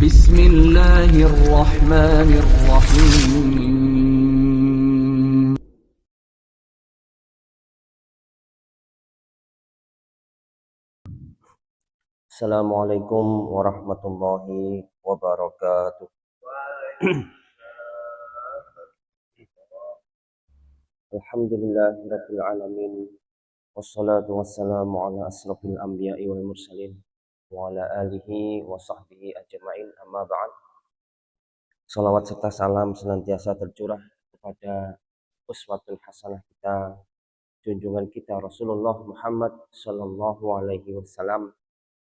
بسم الله الرحمن الرحيم. Assalamualaikum warahmatullahi wabarakatuh. Alhamdulillahirabbil alamin. Wassalatu wassalamu ala asrofil anbiya'i wal mursalin wa ala alihi wa sahbihi ajma'in, amma ba'd. Salawat serta salam senantiasa tercurah kepada uswatul hasanah kita, junjungan kita Rasulullah Muhammad sallallahu alaihi wasallam,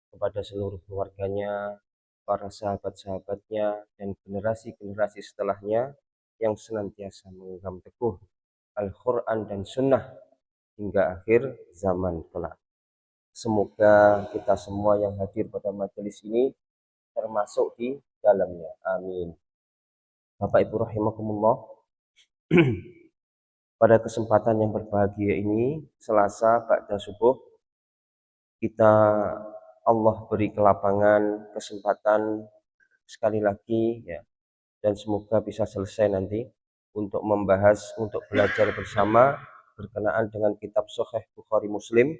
kepada seluruh keluarganya, para sahabat-sahabatnya, dan generasi-generasi setelahnya yang senantiasa memegang teguh Al-Quran dan Sunnah hingga akhir zaman kelak. Semoga kita semua yang hadir pada majelis ini termasuk di dalamnya. Amin. Bapak Ibu rahimakumullah, pada kesempatan yang berbahagia ini, Selasa ba'da subuh, kita Allah beri kelapangan, kesempatan sekali lagi ya, dan semoga bisa selesai nanti untuk membahas, untuk belajar bersama berkenaan dengan kitab Sahih Bukhari Muslim,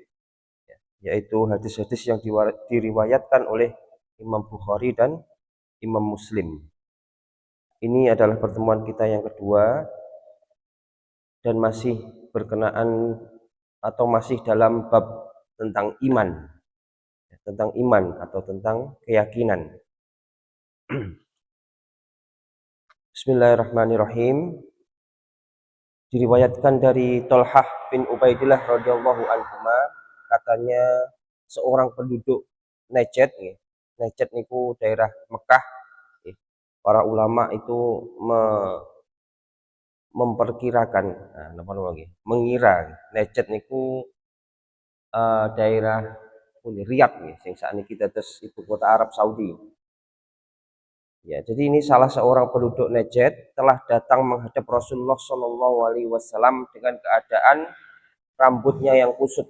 yaitu hadis-hadis yang diriwayatkan oleh Imam Bukhari dan Imam Muslim. Ini adalah pertemuan kita yang kedua dan masih berkenaan atau masih dalam bab tentang iman atau tentang keyakinan. Bismillahirrahmanirrahim. Diriwayatkan dari Tolhah bin Ubaidillah radhiyallahu anhu, katanya seorang penduduk Najd, Najd niku daerah Mekah, para ulama itu memperkirakan, mengira Najd niku daerah Riyadh, sing sakniki dados ibu kota Arab Saudi. Ya, jadi ini salah seorang penduduk Najd telah datang menghadap Rasulullah Shallallahu Alaihi Wasallam dengan keadaan rambutnya yang kusut.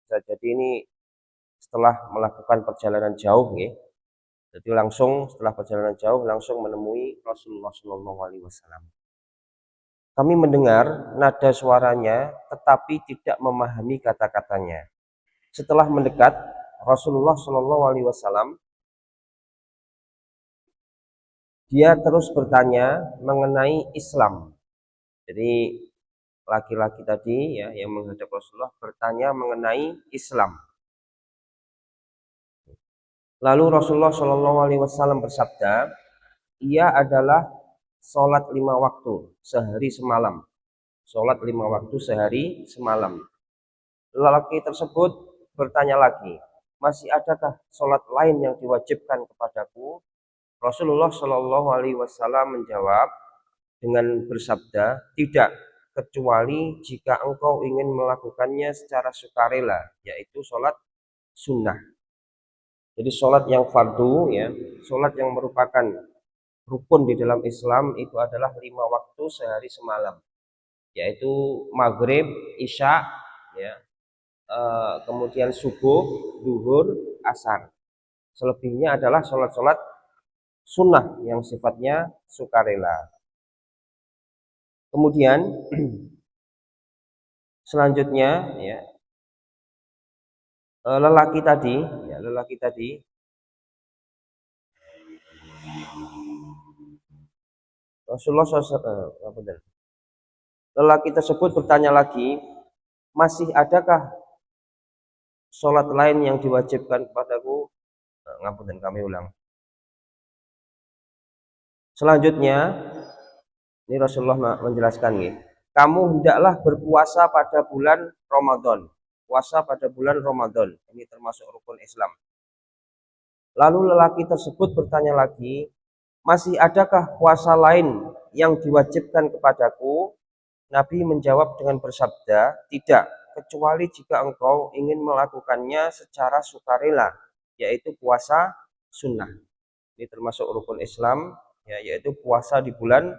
Jadi ini setelah melakukan perjalanan jauh, ya. Jadi setelah perjalanan jauh langsung menemui Rasulullah Shallallahu Alaihi Wasallam. Kami mendengar nada suaranya, tetapi tidak memahami kata-katanya. Setelah mendekat, Rasulullah Shallallahu Alaihi Wasallam dia terus bertanya mengenai Islam. Jadi laki-laki tadi ya yang menghadap Rasulullah bertanya mengenai Islam. Lalu Rasulullah Shallallahu Alaihi Wasallam bersabda, ia adalah sholat 5 waktu sehari semalam. Sholat 5 waktu sehari semalam. Lelaki tersebut bertanya lagi, masih adakah sholat lain yang diwajibkan kepadaku? Rasulullah Shallallahu Alaihi Wasallam menjawab dengan bersabda, tidak, kecuali jika engkau ingin melakukannya secara sukarela, yaitu sholat sunnah. Jadi sholat yang fardu, ya, sholat yang merupakan rukun di dalam Islam itu adalah 5 waktu sehari semalam, yaitu maghrib, isya, ya, kemudian subuh, duhur, asar. Selebihnya adalah sholat-sholat sunnah yang sifatnya sukarela. Kemudian selanjutnya, ya, lelaki tadi Rasulullah SAW, lelaki tersebut bertanya lagi, masih adakah sholat lain yang diwajibkan kepadaku? Ngapunten, kami ulang. Selanjutnya, ini Rasulullah menjelaskan, kamu hendaklah berpuasa pada bulan Ramadan. Puasa pada bulan Ramadan, ini termasuk rukun Islam. Lalu lelaki tersebut bertanya lagi, masih adakah puasa lain yang diwajibkan kepadaku? Nabi menjawab dengan bersabda, tidak, kecuali jika engkau ingin melakukannya secara sukarela, yaitu puasa sunnah. Ini termasuk rukun Islam, ya, yaitu puasa di bulan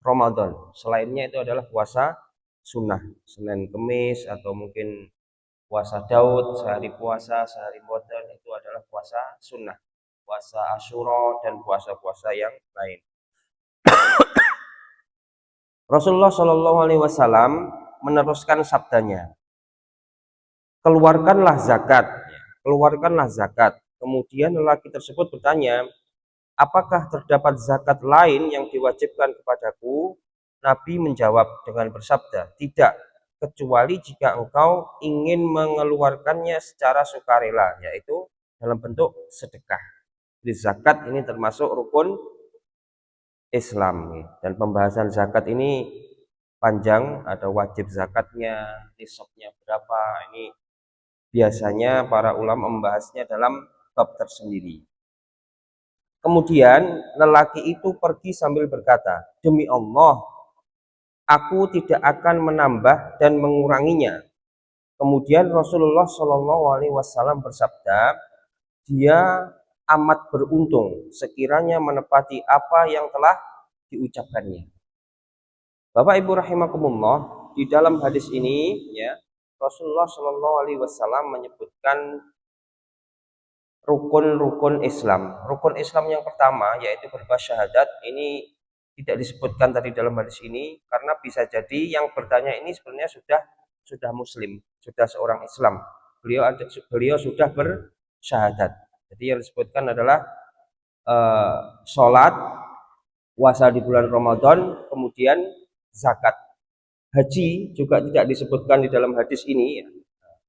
Ramadan. Selainnya itu adalah puasa sunnah, Senin Kemis, atau mungkin puasa Daud, sehari puasa, sehari Ramadan, itu adalah puasa sunnah. puasa Asyura dan puasa-puasa yang lain. Rasulullah Shallallahu Alaihi Wasallam meneruskan sabdanya, keluarkanlah zakat, keluarkanlah zakat. Kemudian lelaki tersebut bertanya, apakah terdapat zakat lain yang diwajibkan kepadaku? Nabi menjawab dengan bersabda, tidak, kecuali jika engkau ingin mengeluarkannya secara sukarela, yaitu dalam bentuk sedekah. Jadi zakat ini termasuk rukun Islam. Dan pembahasan zakat ini panjang, ada wajib zakatnya, nisabnya berapa. Ini biasanya para ulama membahasnya dalam bab tersendiri. Kemudian lelaki itu pergi sambil berkata, demi Allah, aku tidak akan menambah dan menguranginya. Kemudian Rasulullah Shallallahu Alaihi Wasallam bersabda, dia amat beruntung sekiranya menepati apa yang telah diucapkannya. Bapak Ibu rahimakumullah, di dalam hadis ini ya Rasulullah Shallallahu Alaihi Wasallam menyebutkan rukun-rukun Islam. Rukun Islam yang pertama yaitu bersyahadat. Ini tidak disebutkan tadi dalam hadis ini karena bisa jadi yang bertanya ini sebenarnya sudah muslim, sudah seorang Islam. Beliau sudah bersyahadat. Jadi yang disebutkan adalah sholat, puasa di bulan Ramadan, kemudian zakat. Haji juga tidak disebutkan di dalam hadis ini.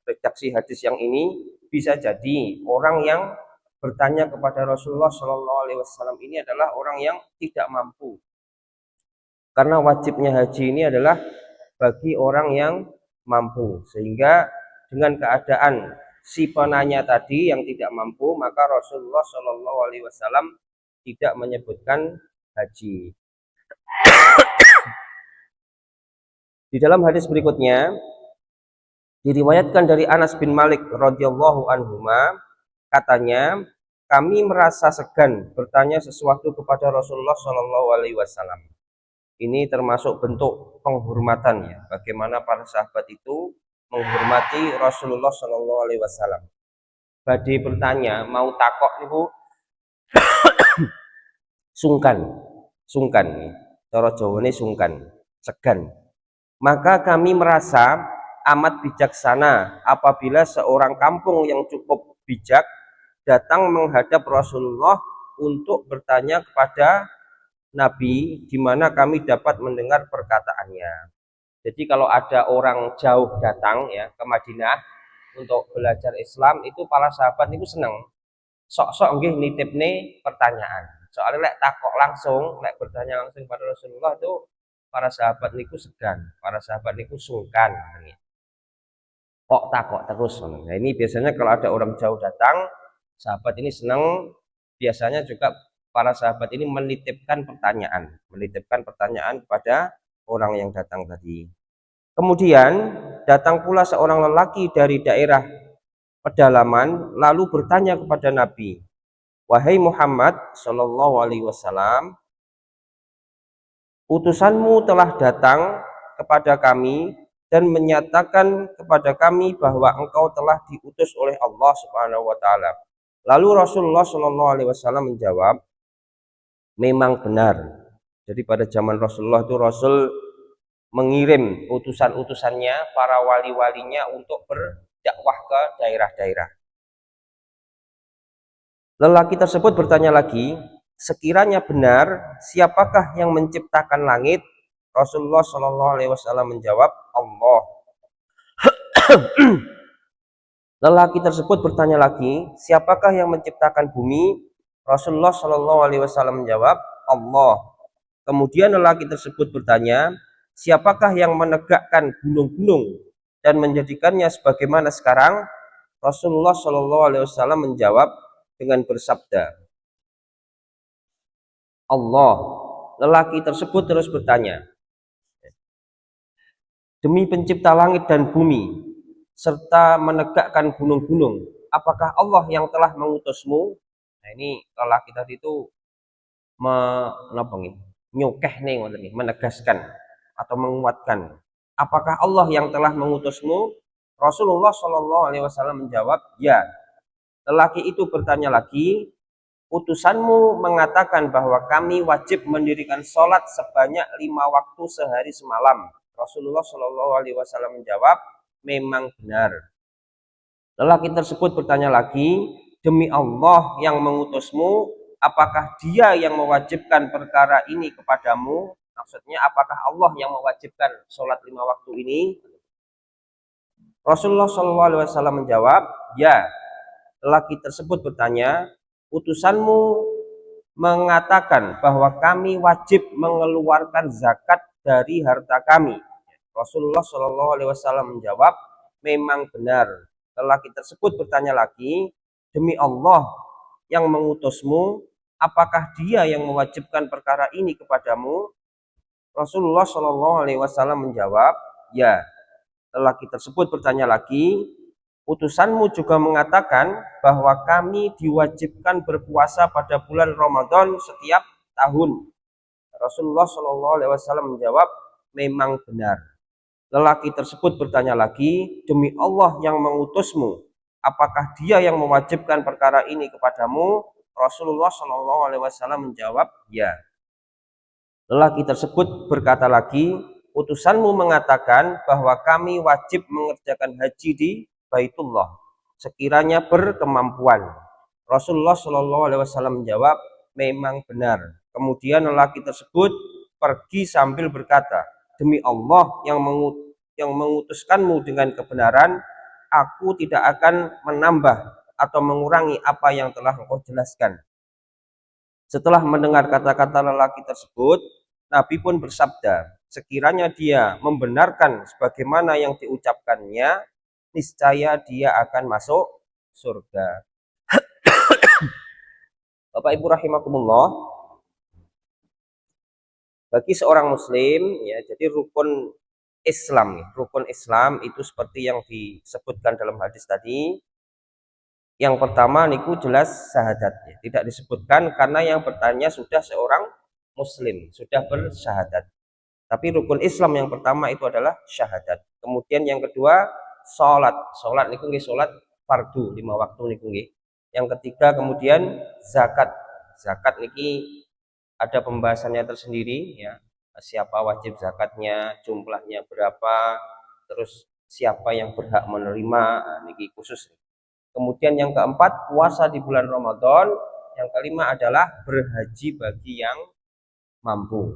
Redaksi hadis yang ini bisa jadi orang yang bertanya kepada Rasulullah Shallallahu Alaihi Wasallam ini adalah orang yang tidak mampu. Karena wajibnya haji ini adalah bagi orang yang mampu, sehingga dengan keadaan si penanya tadi yang tidak mampu, maka Rasulullah Shallallahu Alaihi Wasallam tidak menyebutkan haji. Di dalam hadis berikutnya diriwayatkan dari Anas bin Malik radhiyallahu anhuma, katanya, kami merasa segan bertanya sesuatu kepada Rasulullah Shallallahu Alaihi Wasallam. Ini termasuk bentuk penghormatan ya, bagaimana para sahabat itu menghormati Rasulullah Shallallahu Alaihi Wasallam. Badai bertanya, mau takok ibu, sungkan, cara Jawane sungkan, segan. Maka kami merasa amat bijaksana apabila seorang kampung yang cukup bijak datang menghadap Rasulullah untuk bertanya kepada Nabi di mana kami dapat mendengar perkataannya. Jadi kalau ada orang jauh datang ya ke Madinah untuk belajar Islam, itu para sahabat itu senang. Sok-sok nggih nitipne pertanyaan. Soalnya lek takok langsung, lek bertanya langsung pada Rasulullah itu para sahabat niku segan, para sahabat niku sungkan. Kok takok terus. Nah ini biasanya kalau ada orang jauh datang, sahabat ini senang, biasanya juga para sahabat ini menitipkan pertanyaan kepada orang yang datang tadi. Kemudian datang pula seorang lelaki dari daerah pedalaman lalu bertanya kepada Nabi, wahai Muhammad Shallallahu Alaihi Wasallam, utusanmu telah datang kepada kami dan menyatakan kepada kami bahwa engkau telah diutus oleh Allah Subhanahu wa taala. Lalu Rasulullah Shallallahu alaihi wasallam menjawab, memang benar. Jadi pada zaman Rasulullah itu Rasul mengirim utusan-utusannya, para wali-walinya untuk berdakwah ke daerah-daerah. Lelaki tersebut bertanya lagi, sekiranya benar, siapakah yang menciptakan langit? Rasulullah Shallallahu Alaihi Wasallam menjawab, Allah. Lelaki tersebut bertanya lagi, siapakah yang menciptakan bumi? Rasulullah Shallallahu Alaihi Wasallam menjawab, Allah. Kemudian lelaki tersebut bertanya, siapakah yang menegakkan gunung-gunung dan menjadikannya sebagaimana sekarang? Rasulullah Shallallahu Alaihi Wasallam menjawab dengan bersabda, Allah. Lelaki tersebut terus bertanya, demi pencipta langit dan bumi serta menegakkan gunung-gunung, apakah Allah yang telah mengutusmu? Nah ini lelaki tadi itu nyokeh nih, menegaskan atau menguatkan, apakah Allah yang telah mengutusmu? Rasulullah Shallallahu Alaihi Wasallam menjawab, ya. Lelaki itu bertanya lagi, utusanmu mengatakan bahwa kami wajib mendirikan sholat sebanyak 5 waktu sehari semalam. Rasulullah Shallallahu Alaihi Wasallam menjawab, memang benar. Lelaki tersebut bertanya lagi, demi Allah yang mengutusmu, apakah dia yang mewajibkan perkara ini kepadamu? Maksudnya apakah Allah yang mewajibkan sholat 5 waktu ini? Rasulullah Shallallahu Alaihi Wasallam menjawab, ya. Lelaki tersebut bertanya, utusanmu mengatakan bahwa kami wajib mengeluarkan zakat dari harta kami. Rasulullah Shallallahu Alaihi Wasallam menjawab, memang benar. Lelaki tersebut bertanya lagi, demi Allah yang mengutusmu, apakah dia yang mewajibkan perkara ini kepadamu? Rasulullah Shallallahu Alaihi Wasallam menjawab, ya. Lelaki tersebut bertanya lagi, utusanmu juga mengatakan bahwa kami diwajibkan berpuasa pada bulan Ramadan setiap tahun. Rasulullah Shallallahu Alaihi Wasallam menjawab, memang benar. Lelaki tersebut bertanya lagi, demi Allah yang mengutusmu, apakah dia yang mewajibkan perkara ini kepadamu? Rasulullah Shallallahu Alaihi Wasallam menjawab, ya. Lelaki tersebut berkata lagi, utusanmu mengatakan bahwa kami wajib mengerjakan haji di Baitullah sekiranya berkemampuan. Rasulullah Shallallahu Alaihi Wasallam menjawab, memang benar. Kemudian lelaki tersebut pergi sambil berkata, demi Allah yang mengutuskanmu dengan kebenaran, aku tidak akan menambah atau mengurangi apa yang telah engkau jelaskan. Setelah mendengar kata-kata lelaki tersebut, Nabi pun bersabda, sekiranya dia membenarkan sebagaimana yang diucapkannya, niscaya dia akan masuk surga. Bapak Ibu rahimakumullah, bagi seorang muslim ya, jadi rukun Islam itu seperti yang disebutkan dalam hadis tadi. Yang pertama niku jelas syahadatnya, tidak disebutkan karena yang bertanya sudah seorang muslim, sudah bersyahadat. Tapi rukun Islam yang pertama itu adalah syahadat. Kemudian yang kedua salat. Salat niku nggih salat fardu 5 waktu niku nggih. Yang ketiga kemudian zakat. Zakat niki ada pembahasannya tersendiri ya. Siapa wajib zakatnya, jumlahnya berapa, terus siapa yang berhak menerima, niki khusus. Kemudian yang keempat puasa di bulan Ramadan. Yang kelima adalah berhaji bagi yang mampu.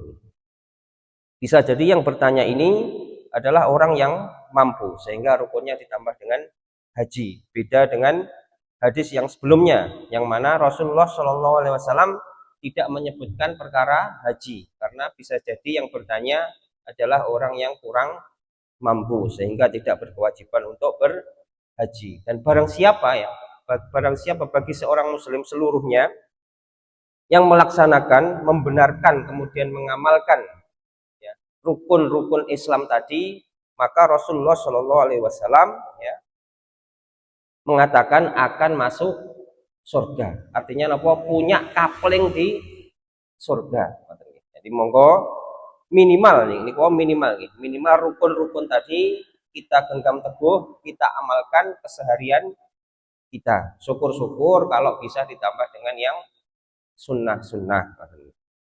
Bisa jadi yang bertanya ini adalah orang yang mampu sehingga rukunnya ditambah dengan haji. Beda dengan hadis yang sebelumnya yang mana Rasulullah Shallallahu Alaihi Wasallam tidak menyebutkan perkara haji karena bisa jadi yang bertanya adalah orang yang kurang mampu sehingga tidak berkewajiban untuk berhaji. Dan barang siapa bagi seorang muslim seluruhnya yang melaksanakan, membenarkan kemudian mengamalkan rukun-rukun Islam tadi, maka Rasulullah Shallallahu Alaihi Wasallam ya, mengatakan akan masuk surga. Artinya apa? Punya kapling di surga. Jadi monggo minimal nih, ini kok minimal rukun-rukun tadi kita genggam teguh, kita amalkan keseharian kita. Syukur-syukur kalau bisa ditambah dengan yang sunnah-sunnah.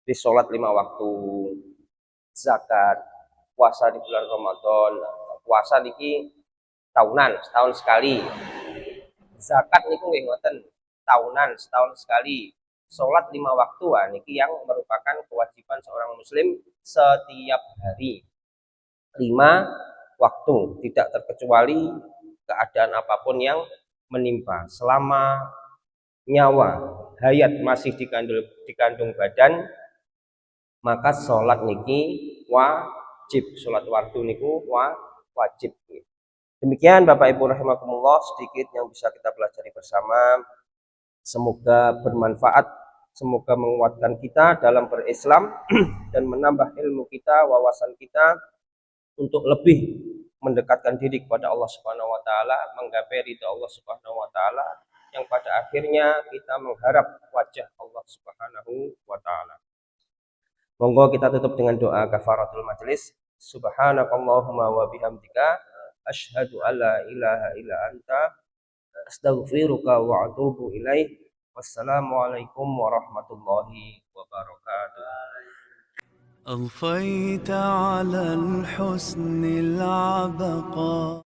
Di sholat 5 waktu, zakat, puasa di bulan Ramadan, puasa niki tahunan, setahun sekali. Zakat niku nggih ngoten, tahunan, setahun sekali. Salat 5 waktu niki yang merupakan kewajiban seorang muslim setiap hari. 5 waktu, tidak terkecuali keadaan apapun yang menimpa. Selama nyawa, hayat masih dikandung badan, maka sholat niki wajib, sholat waktu niku wajib. Demikian Bapak Ibu rahimakumullah sedikit yang bisa kita pelajari bersama. Semoga bermanfaat, semoga menguatkan kita dalam berislam dan menambah ilmu kita, wawasan kita untuk lebih mendekatkan diri kepada Allah Subhanahu wa taala, menggapai ridha Allah Subhanahu wa taala yang pada akhirnya kita mengharap wajah Allah Subhanahu wa taala. Monggo kita tutup dengan doa kafaratul majelis. Subhanakallahumma wa bihamdika asyhadu alla ilaha illa anta astaghfiruka wa atubu ilaik. Wassalamualaikum warahmatullahi wabarakatuh. أضفيت على الحسن العبقى